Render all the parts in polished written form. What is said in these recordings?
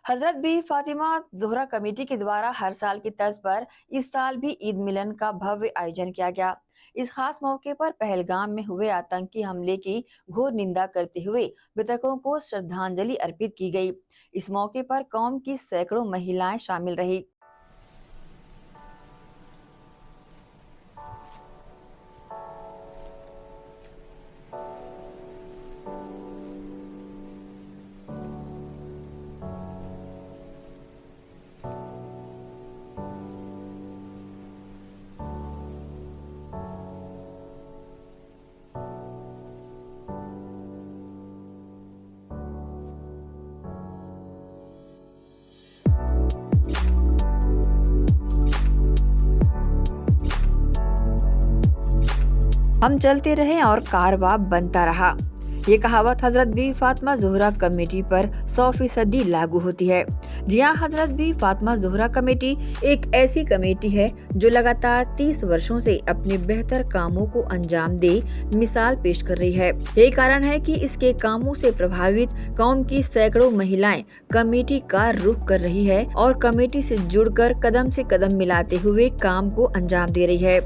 हजरत B Fatima Zohra committee के द्वारा हर साल की तर्ज पर इस साल भी ईद मिलन का भव्य आयोजन किया गया। इस खास मौके पर पहलगाम में हुए आतंकी हमले की घोर निंदा करते हुए मृतकों को श्रद्धांजलि अर्पित की गई। इस मौके पर कौम की सैकड़ों महिलाएं शामिल रही। हम चलते रहे और कारवां बनता रहा। ये कहावत हजरत बी फातिमा जोहरा कमेटी पर 100% लागू होती है। जी हाँ, हजरत बी फातिमा जोहरा कमेटी एक ऐसी कमेटी है जो लगातार 30 वर्षों से अपने बेहतर कामों को अंजाम दे मिसाल पेश कर रही है। यही कारण है कि इसके कामों से प्रभावित कौम की सैकड़ों महिलाएं कमेटी का रुख कर रही है और कमेटी से जुड़कर कदम से कदम मिलाते हुए काम को अंजाम दे रही है।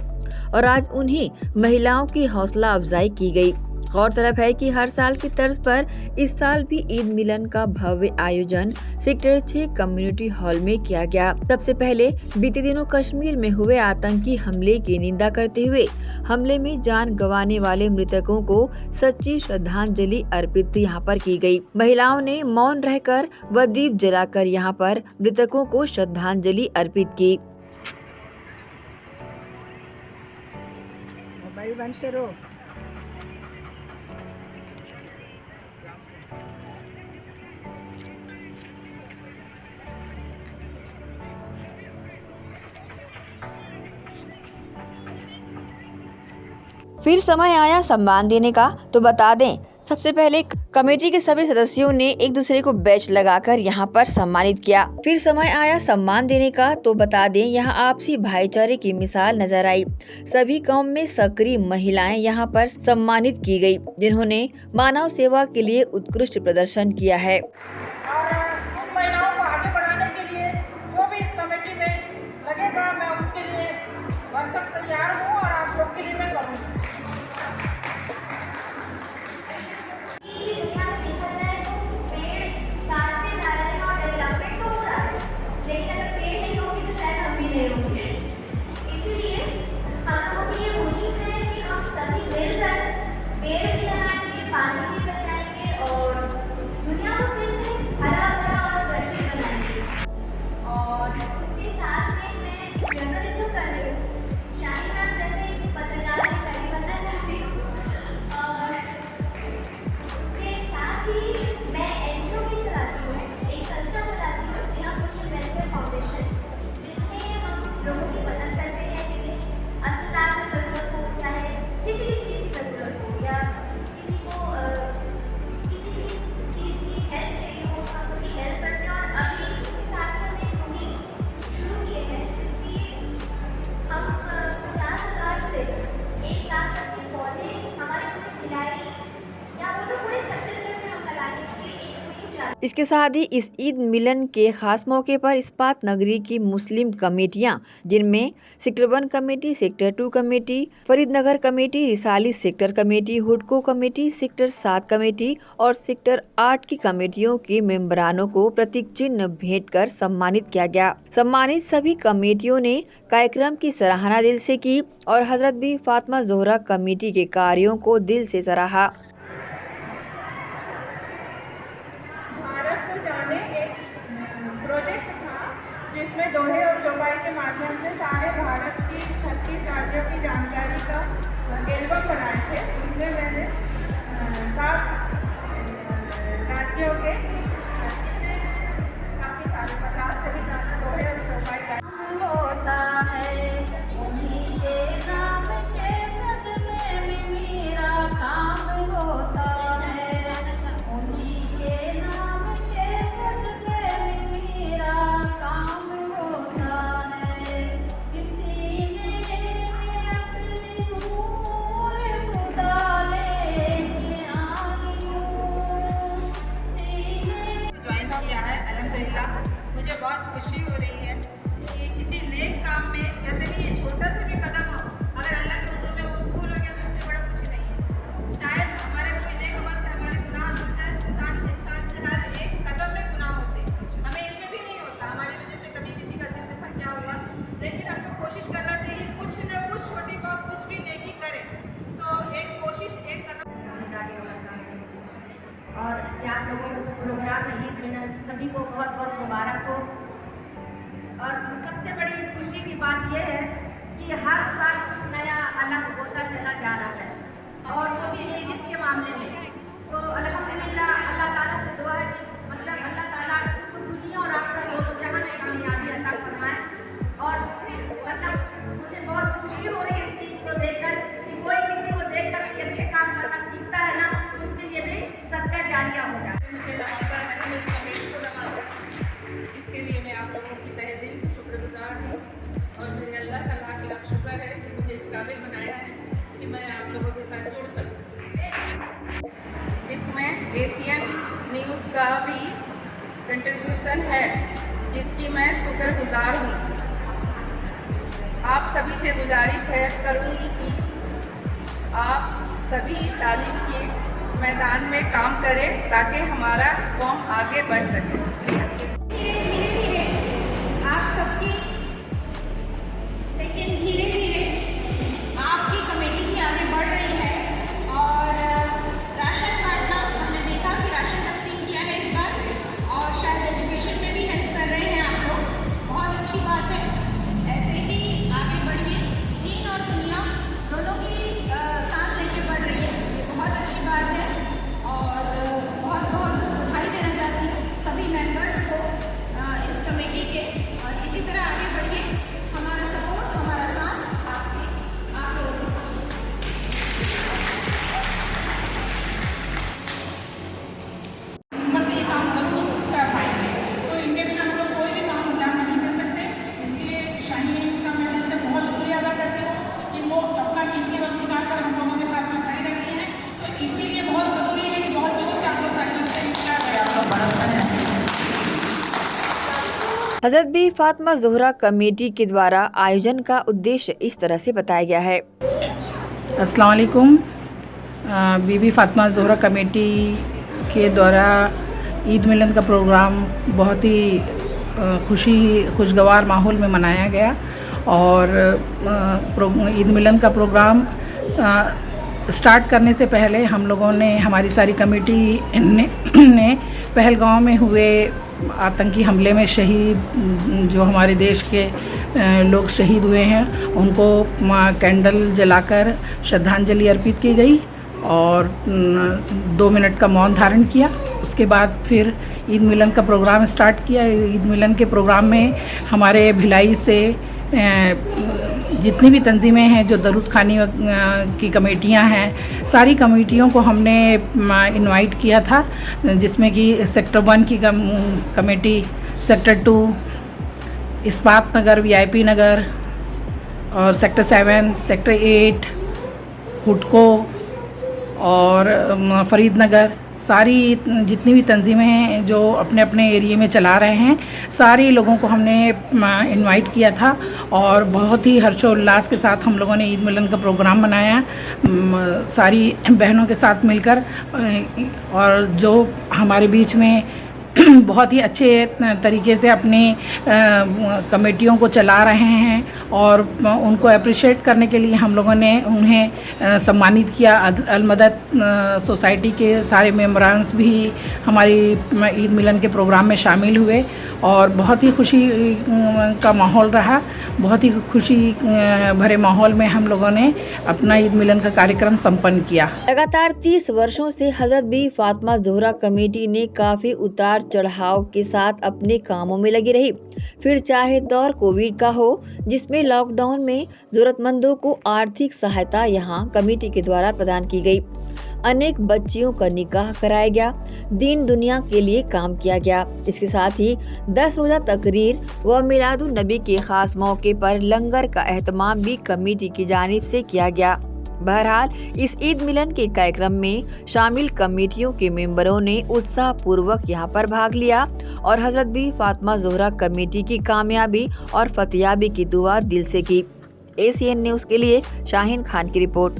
और आज उन्हीं महिलाओं की हौसला अफजाई की गई। गौरतलब है कि हर साल की तर्ज पर इस साल भी ईद मिलन का भव्य आयोजन सेक्टर 6 कम्युनिटी हॉल में किया गया। सबसे पहले बीते दिनों कश्मीर में हुए आतंकी हमले की निंदा करते हुए हमले में जान गंवाने वाले मृतकों को सच्ची श्रद्धांजलि अर्पित यहाँ पर की गई। महिलाओं ने मौन रहकर व दीप जलाकर यहाँ पर मृतकों को श्रद्धांजलि अर्पित की। मोबाइल बंद करो। फिर समय आया सम्मान देने का, तो बता दें सबसे पहले कमेटी के सभी सदस्यों ने एक दूसरे को बैच लगाकर यहाँ पर सम्मानित किया। फिर समय आया सम्मान देने का, तो बता दें यहाँ आपसी भाईचारे की मिसाल नजर आई। सभी कौम में सक्रिय महिलाएं यहाँ पर सम्मानित की गई, जिन्होंने मानव सेवा के लिए उत्कृष्ट प्रदर्शन किया है। महिलाओं को आगे बढ़ाने के लिए जो भी इस कमेटी में लगेगा, मैं उसके लिए भरसक तैयार हूँ और आप लोग के लिए मैं करूँगी। इसके साथ ही इस ईद मिलन के खास मौके पर इस्पात नगरी की मुस्लिम कमेटियां, जिनमें sector 1 committee, sector 2 committee, Faridnagar committee, Risali sector committee, Hudco committee, sector 7 committee और सेक्टर 8 की कमेटियों के मेंबरानों को प्रतीक चिन्ह भेंट कर सम्मानित किया गया। सम्मानित सभी कमेटियों ने कार्यक्रम की सराहना दिल से की और हजरत बी फातिमा जोहरा कमेटी के कार्यों को दिल से सराहा। प्रोजेक्ट था जिसमें दोहरे और चौपाई के माध्यम से सारे भारत की 36 राज्यों की जानकारी का एल्बम बनाए थे। इसमें मैंने 7 राज्यों के काफ़ी सारे 50 से भी ज़्यादा दोहरे और चौपाई होता है। उन्हीं के नाम के सदमे में मेरा काम होता है। उन्हीं के नाम के सदमे में मेरा काम होता है। किसी ने अपनी नूर खुदा लेके आई हूँ, सीने खुशी हो रही है कि किसी नेक काम में यदि छोटा सा भी कदम हो, अगर अल्लाह के हुजूर में वो कबूल हो गया तो इससे बड़ा कुछ नहीं है। शायद हमारे कोई नेक अमल से हमारे गुनाह धुल जाए। इंसान से हर एक कदम में गुनाह होते हैं, हमें इल्म भी नहीं होता, हमारी वजह से कभी किसी का दिल से क्या हुआ। लेकिन हमको कोशिश करना चाहिए, कुछ न कुछ छोटी बहुत कुछ भी नेकी करे तो एक कोशिश, एक कदम। और आप लोगों को उस प्रोग्राम में ईद मिलन सभी को बहुत बहुत मुबारक हो। और सबसे बड़ी खुशी की बात यह है कि हर साल कुछ नया अलग होता चला जा रहा है, और वो भी लेडीज़ के मामले में। तो अल्हम्दुलिल्लाह अल्लाह ताला से दुआ है कि मतलब अल्लाह ताला इसको दुनिया और आखिरत दोनों जहां में कामयाबी अता फरमाए। और मतलब मुझे बहुत खुशी हो रही है इस चीज़ को देखकर कि कोई किसी को देखकर कोई अच्छे काम करना सीखता है ना, तो उसके लिए भी सदका जारिया हो जाता है। मुझे नवाजा है, मेरी कमेटी को नवाजा, इसके लिए मैं आप लोगों की तहे दिल से शुक्रगुजार हूँ। और मेरे अल्लाह का लाख लाख शुक्र है कि मुझे इस काबिल बनाया है कि मैं आप लोगों के साथ जुड़ सकूँ। इसमें एशियन न्यूज़ का भी कंट्रीब्यूशन है, जिसकी मैं शुक्रगुजार हूँ। आप सभी से गुजारिश करूँगी कि आप सभी तालीम के मैदान में काम करें ताकि हमारा कौम आगे बढ़ सके। शुक्रिया। धीरे धीरे आप सबकी, लेकिन धीरे धीरे आपकी कमेटी भी आगे बढ़ रही है। और राशन बांटना हमने देखा कि राशन तकसीम किया है इस बार, और शायद एजुकेशन में भी हेल्प कर रहे हैं आप लोग, बहुत अच्छी बात है। ऐसे ही आगे बढ़िए, दीन और दुनिया दोनों की साथ लेके बढ़ रही है, ये बहुत अच्छी बात है। और बहुत बहुत बधाई देना चाहती हूँ सभी मेंबर्स को इस कमेटी के। और इसी तरह आगे बढ़िए, हमारा सपोर्ट, हमारा साथ आप लोगों के साथ। हिम्मत से ये काम जरूर कर पाएंगे, तो इनके बिना हम लोग कोई भी काम अंजाम नहीं दे सकते। इसलिए शाहीन का मैं दिल से बहुत शुक्रिया अदा करती हूँ कि वो अपना कीमती वक्त निकाल कर हम लोगों के साथ में खड़ी रहती हैं। तो इनके लिए बहुत ज़रूरी है कि बहुत जोर से आप लोग तालीम से हजरत बी फातिमा ज़ोहरा कमेटी के द्वारा आयोजन का उद्देश्य इस तरह से बताया गया है। अस्सलाम वालेकुम। बीबी फातिमा ज़ोहरा कमेटी के द्वारा ईद मिलन का प्रोग्राम बहुत ही खुशगवार माहौल में मनाया गया। और ईद मिलन का प्रोग्राम स्टार्ट करने से पहले हम लोगों ने, हमारी सारी कमेटी ने पहलगाम में हुए आतंकी हमले में शहीद जो हमारे देश के लोग शहीद हुए हैं उनको कैंडल जलाकर श्रद्धांजलि अर्पित की गई और 2 मिनट का मौन धारण किया। उसके बाद फिर ईद मिलन का प्रोग्राम स्टार्ट किया। ईद मिलन के प्रोग्राम में हमारे भिलाई से जितनी भी तंजीमें हैं, जो दरूद खानी की कमेटियां हैं, सारी कमेटियों को हमने इनवाइट किया था, जिसमें कि सेक्टर 1 की कमेटी, सेक्टर 2 इस्पात नगर, वीआईपी नगर और सेक्टर 7, सेक्टर 8 हुडको और फरीद नगर, सारी जितनी भी तंजीमें हैं जो अपने अपने एरिया में चला रहे हैं, सारी लोगों को हमने इनवाइट किया था। और बहुत ही हर्षोल्लास के साथ हम लोगों ने ईद मिलन का प्रोग्राम मनाया सारी बहनों के साथ मिलकर। और जो हमारे बीच में बहुत ही अच्छे तरीके से अपनी कमेटियों को चला रहे हैं और उनको अप्रिशिएट करने के लिए हम लोगों ने उन्हें सम्मानित किया। अलमदद सोसाइटी के सारे मेंबरान्स भी हमारी ईद मिलन के प्रोग्राम में शामिल हुए और बहुत ही खुशी का माहौल रहा। बहुत ही खुशी भरे माहौल में हम लोगों ने अपना ईद मिलन का कार्यक्रम संपन्न किया। लगातार 30 वर्षों से हजरत बी फातिमा ज़ोहरा कमेटी ने काफी उतार चढ़ाव के साथ अपने कामों में लगी रही। फिर चाहे दौर कोविड का हो, जिसमें लॉकडाउन में जरूरतमंदों को आर्थिक सहायता यहां कमेटी के द्वारा प्रदान की गई। अनेक बच्चियों का निकाह कराया गया, दीन दुनिया के लिए काम किया गया। इसके साथ ही 10 रोजा तकरीर व मिलादुन नबी के खास मौके पर लंगर का एहतमाम भी कमेटी की जानिब से किया गया। बहरहाल इस ईद मिलन के कार्यक्रम में शामिल कमेटियों के मेंबरों ने उत्साह पूर्वक यहां पर भाग लिया और हजरत बी फातिमा ज़ोहरा कमेटी की कामयाबी और फतेयाबी की दुआ दिल से की। ACN न्यूज़ के लिए शाहीन खान की रिपोर्ट।